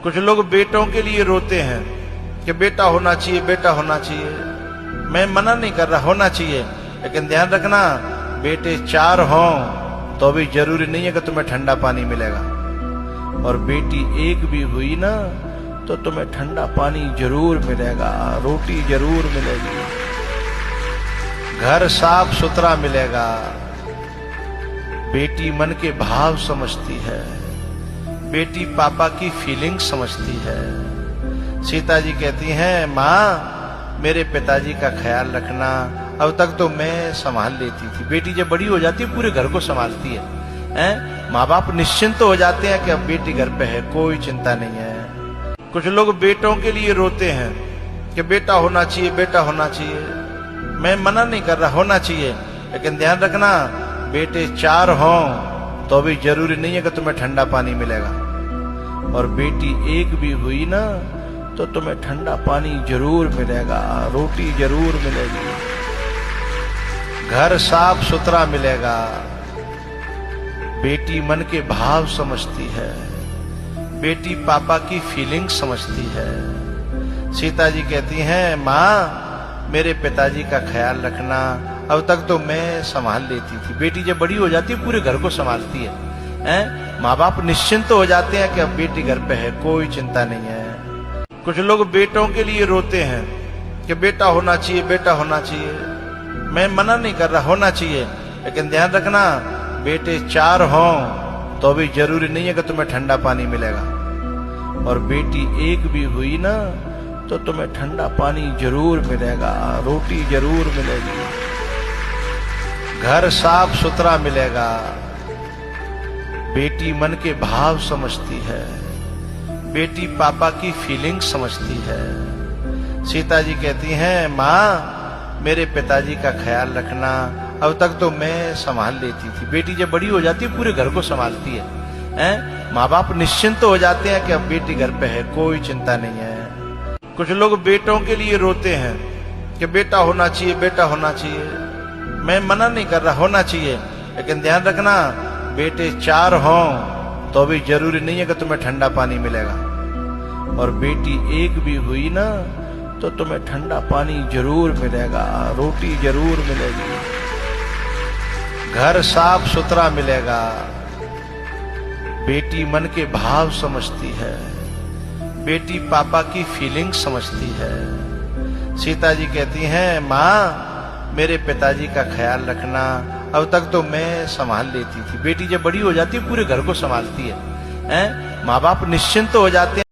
कुछ लोग बेटों के लिए रोते हैं कि बेटा होना चाहिए, बेटा होना चाहिए। मैं मना नहीं कर रहा, होना चाहिए, लेकिन ध्यान रखना बेटे 4 हों तो भी जरूरी नहीं है कि तुम्हें ठंडा पानी मिलेगा, और बेटी 1 भी हुई ना तो तुम्हें ठंडा पानी जरूर मिलेगा, रोटी जरूर मिलेगी, घर साफ सुथरा मिलेगा। बेटी मन के भाव समझती है, बेटी पापा की फीलिंग समझती है। सीता जी कहती हैं, माँ मेरे पिताजी का ख्याल रखना, अब तक तो मैं संभाल लेती थी, बेटी जब बड़ी हो जाती है पूरे घर को संभालती है, हैं? माँ बाप निश्चिंत हो जाते हैं कि अब बेटी घर पे है, कोई चिंता नहीं है। कुछ लोग बेटों के लिए रोते हैं कि बेटा होना चाहिए, बेटा होना चाहिए। मैं मना नहीं कर रहा, होना चाहिए, लेकिन ध्यान रखना बेटे 4 हों तो भी जरूरी नहीं है कि तुम्हें ठंडा पानी मिलेगा, और बेटी 1 भी हुई ना तो तुम्हें ठंडा पानी जरूर मिलेगा, रोटी जरूर मिलेगी, घर साफ सुथरा मिलेगा। बेटी मन के भाव समझती है, बेटी पापा की फीलिंग समझती है। सीता जी कहती हैं, माँ मेरे पिताजी का ख्याल रखना, अब तक तो मैं संभाल लेती थी, बेटी जब बड़ी हो जाती है पूरे घर को संभालती है, हैं? माँ बाप निश्चिंत हो जाते हैं कि अब बेटी घर पे है, कोई चिंता नहीं है। कुछ लोग बेटों के लिए रोते हैं कि बेटा होना चाहिए, बेटा होना चाहिए। मैं मना नहीं कर रहा, होना चाहिए, लेकिन ध्यान रखना बेटे 4 हों तो भी जरूरी नहीं है कि तुम्हें ठंडा पानी मिलेगा, और बेटी 1 भी हुई ना तो तुम्हें ठंडा पानी जरूर मिलेगा, रोटी जरूर मिलेगी, घर साफ सुथरा मिलेगा। बेटी मन के भाव समझती है, बेटी पापा की फीलिंग समझती है। सीता जी कहती हैं, माँ मेरे पिताजी का ख्याल रखना, अब तक तो मैं संभाल लेती थी, बेटी जब बड़ी हो जाती है पूरे घर को संभालती है, हैं? माँ बाप निश्चिंत हो जाते हैं कि अब बेटी घर पे है, कोई चिंता नहीं है। कुछ लोग बेटों के लिए रोते हैं कि बेटा होना चाहिए, बेटा होना चाहिए। मैं मना नहीं कर रहा, होना चाहिए, लेकिन ध्यान रखना बेटे 4 हों तो भी जरूरी नहीं है कि तुम्हें ठंडा पानी मिलेगा, और बेटी 1 भी हुई ना तो तुम्हें ठंडा पानी जरूर मिलेगा, रोटी जरूर मिलेगी, घर साफ सुथरा मिलेगा। बेटी मन के भाव समझती है, बेटी पापा की फीलिंग समझती है। सीता जी कहती हैं, माँ मेरे पिताजी का ख्याल रखना, अब तक तो मैं संभाल लेती थी, बेटी जब बड़ी हो जाती है पूरे घर को संभालती है, हैं? माँ बाप निश्चिंत हो जाते हैं।